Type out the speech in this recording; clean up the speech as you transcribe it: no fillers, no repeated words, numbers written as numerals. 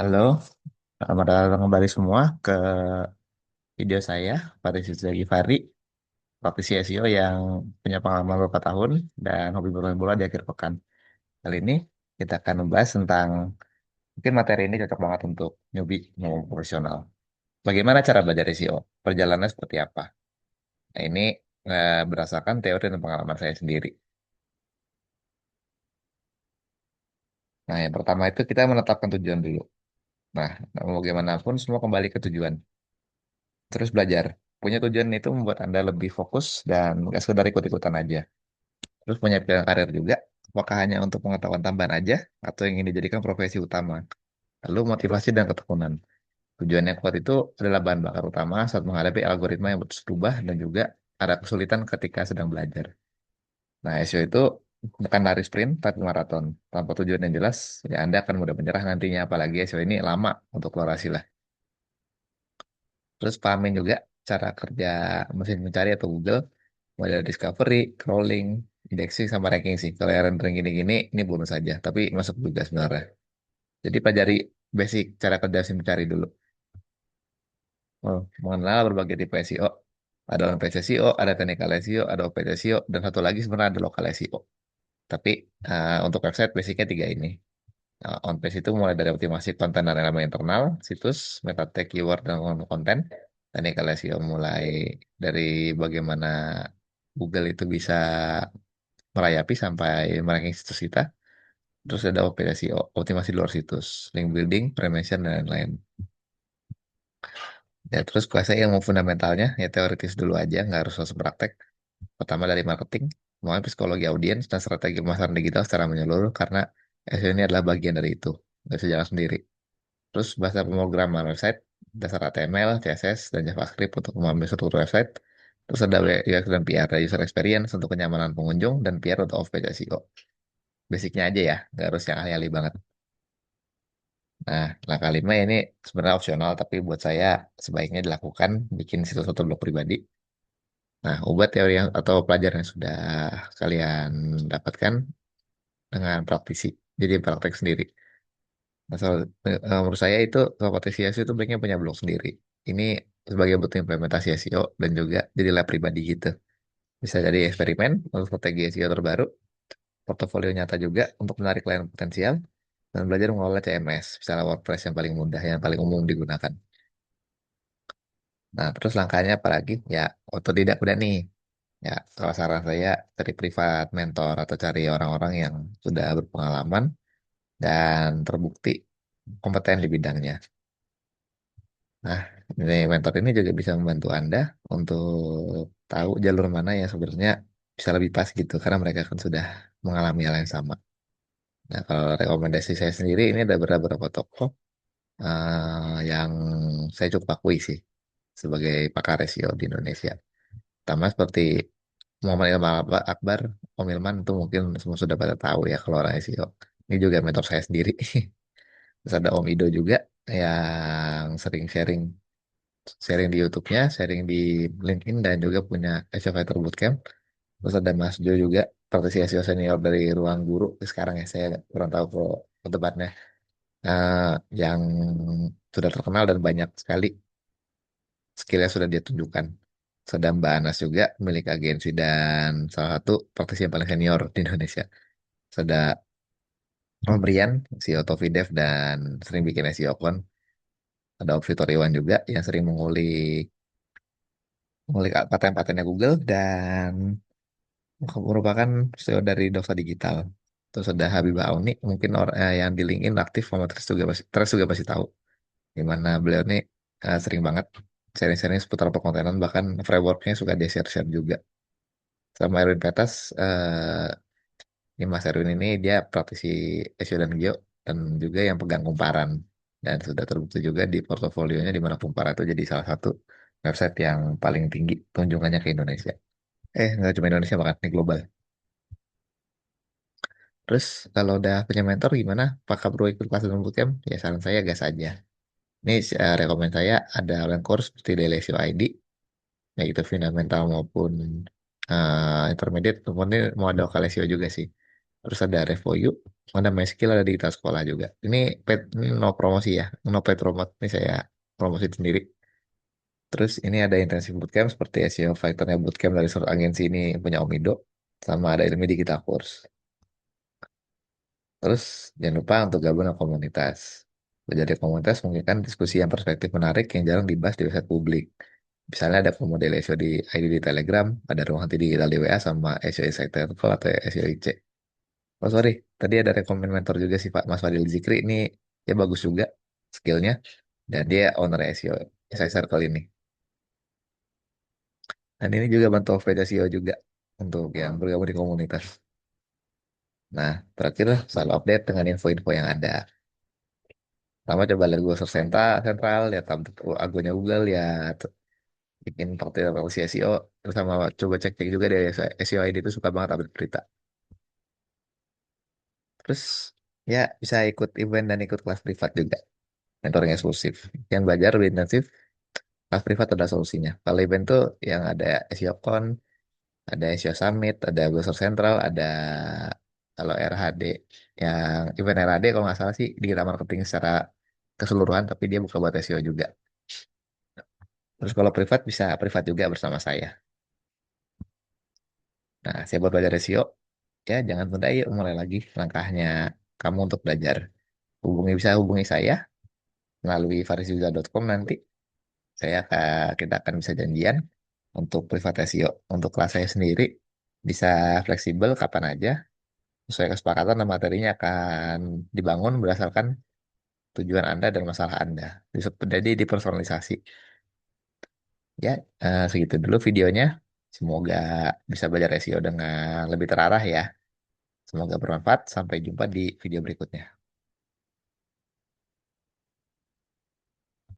Halo, selamat datang kembali semua ke video saya, Faris Givari, praktisi SEO yang punya pengalaman beberapa tahun dan hobi bermain bola di akhir pekan. Kali ini kita akan membahas tentang, mungkin materi ini cocok banget untuk newbie maupun profesional. Bagaimana cara belajar SEO? Perjalanannya seperti apa? Nah, ini berdasarkan teori dan pengalaman saya sendiri. Nah, yang pertama itu kita menetapkan tujuan dulu. Nah, mau bagaimanapun semua kembali ke tujuan. Terus belajar. Punya tujuan itu membuat Anda lebih fokus dan nggak sekedar ikut-ikutan aja. Terus punya pilihan karir juga. Apakah hanya untuk pengetahuan tambahan aja atau ingin dijadikan profesi utama? Lalu motivasi dan ketekunan. Tujuan yang kuat itu adalah bahan bakar utama saat menghadapi algoritma yang terus berubah dan juga ada kesulitan ketika sedang belajar. Nah, SEO itu bukan lari sprint tapi maraton. Tanpa tujuan yang jelas, ya Anda akan mudah menyerah nantinya. Apalagi SEO ini lama untuk eksplorasi lah. Terus pahamin juga cara kerja mesin mencari atau Google, model discovery, crawling, indexing, sama ranking sih. Kalau yang rendering gini-gini, ini bonus saja. Tapi masuk juga sebenarnya. Jadi pelajari basic cara kerja mesin mencari dulu. Oh, mengenal berbagai tipe SEO. Ada on-page SEO, ada technical SEO, ada off-page SEO, dan satu lagi sebenarnya ada local SEO. Tapi untuk website basicnya tiga ini. On-page itu mulai dari optimasi konten dan elemen internal, situs, meta tag, keyword, dan konten. Dan ini kalau SEO mulai dari bagaimana Google itu bisa merayapi sampai meranking situs kita. Terus ada optimasi optimasi luar situs, link building, premention, dan lain-lain. Ya, terus kuasai ilmu fundamentalnya, ya teoritis dulu aja, nggak harus langsung praktek. Pertama dari marketing, mulai psikologi audiens, dan strategi pemasaran digital secara menyeluruh, karena SEO ini adalah bagian dari itu. Nggak bisa jalan sendiri. Terus bahasa pemrograman website, dasar HTML, CSS, dan JavaScript untuk memahami struktur website. Terus ada UX dan PR, ada user experience untuk kenyamanan pengunjung, dan PR untuk off-page SEO. Basicnya aja ya, nggak harus yang ahli-ahli banget. Nah, langkah lima ini sebenarnya opsional, tapi buat saya sebaiknya dilakukan bikin situs atau blog pribadi. Nah, ubah teori yang, atau pelajaran yang sudah kalian dapatkan dengan praktisi. Jadi praktek sendiri. Nah, menurut saya itu kompetisi SEO itu baiknya punya blog sendiri. Ini sebagai bentuk implementasi SEO dan juga jadi lab pribadi gitu. Bisa jadi eksperimen untuk strategi SEO terbaru, portofolio nyata juga untuk menarik klien potensial, dan belajar mengelola CMS, misalnya WordPress yang paling mudah, yang paling umum digunakan. Nah, terus langkahnya apa lagi? Ya, otodidak udah nih. Ya, kalau saran saya, cari privat mentor atau cari orang-orang yang sudah berpengalaman dan terbukti kompeten di bidangnya. Nah, ini mentor ini juga bisa membantu Anda untuk tahu jalur mana yang sebenarnya bisa lebih pas gitu, karena mereka kan sudah mengalami hal yang sama. Nah, kalau rekomendasi saya sendiri, ini ada beberapa tokoh yang saya cukup akui sih sebagai pakar SEO di Indonesia. Pertama seperti Muhammad Ilman Akbar, Om Ilman itu mungkin semua sudah pada tahu ya kalau orang SEO. Ini juga mentor saya sendiri. Terus ada Om Ido juga yang sering sharing sharing di YouTube-nya, sharing di LinkedIn, dan juga punya SEO Fighter Bootcamp. Terus ada Mas Jo juga, praktisi SEO senior dari Ruang Guru. Sekarang ya saya kurang tahu ke tempatnya. Eh, yang sudah terkenal dan banyak sekali skill yang sudah dia tunjukkan. Sudah Mbak Anas juga, milik agensi dan salah satu praktisi yang paling senior di Indonesia. Sudah Om Rian, CEO Tovidev dan sering bikin SEO Kon. Ada Om Fitoriwan juga yang sering mengulik paten-patennya Google dan merupakan CEO dari Dosa Digital. Terus ada Habibah Auni, mungkin orang yang di LinkedIn aktif, sama Tres juga pasti tahu. Di mana beliau ini sering banget sharing-sharing seputar perkontenan, bahkan frameworknya suka dia share-share juga. Sama Erwin Petas, ini Mas Erwin ini dia praktisi SEO dan Geo, dan juga yang pegang kumparan. Dan sudah terbukti juga di portofolionya di mana kumparan itu jadi salah satu website yang paling tinggi kunjungannya ke Indonesia. Nggak cuma Indonesia, bahkan di global. Terus kalau udah punya mentor gimana? Apakah perlu ikut kelas dan bootcamp? Ya saran saya gas aja. Ini rekomend saya ada online course seperti Daily SEO ID, ya itu fundamental maupun intermediate, maupun ini mau ada lokal SEO juga sih. terus ada Revoyu, ada MySkill, ada Digital Sekolah juga. Ini no promosi ya, no paid promote. Ini saya promosi sendiri. Terus ini ada intensif bootcamp seperti SEO Fighternya bootcamp dari search agency ini punya Omido, sama ada ilmu digital course. Terus jangan lupa untuk gabung dengan komunitas. Belajar di komunitas mungkin kan diskusi yang perspektif menarik yang jarang dibahas di website publik. Misalnya ada model SEO di ID di Telegram, ada ruang hati digital di WA sama SEO Insight Circle atau SEO IC. Oh sorry, tadi ada rekomen mentor juga sih Pak Mas Fadil Zikri. Ini dia bagus juga skillnya dan dia owner SEO Insight Circle ini. Dan ini juga bantu update SEO juga untuk yang bergabung di komunitas. Nah, terakhir selalu update dengan info-info yang ada. Pertama coba lihat Google Search Central, lihat akunnya Google, lihat bikin praktik SEO, terus sama coba cek-cek juga dari SEO ID itu suka banget update berita. Terus ya bisa ikut event dan ikut kelas privat juga, mentoring eksklusif. Yang belajar lebih intensif, kelas privat ada solusinya. Kalau event tuh yang ada SEO Con, ada SEO Summit, ada Google Search Central, ada kalau RHD, yang event RHD kalau nggak salah sih digital marketing secara keseluruhan, tapi dia buka buat SEO juga. Terus kalau privat bisa privat juga bersama saya. Nah, saya buat belajar SEO, ya jangan tunda yuk mulai lagi langkahnya kamu untuk belajar. Bisa hubungi saya melalui farisiuza.com nanti. Kita akan bisa janjian untuk privat SEO. Untuk kelas saya sendiri bisa fleksibel kapan aja. Sesuai kesepakatan dan materinya akan dibangun berdasarkan tujuan Anda dan masalah Anda. Jadi dipersonalisasi. Ya, segitu dulu videonya. Semoga bisa belajar SEO dengan lebih terarah ya. Semoga bermanfaat. Sampai jumpa di video berikutnya.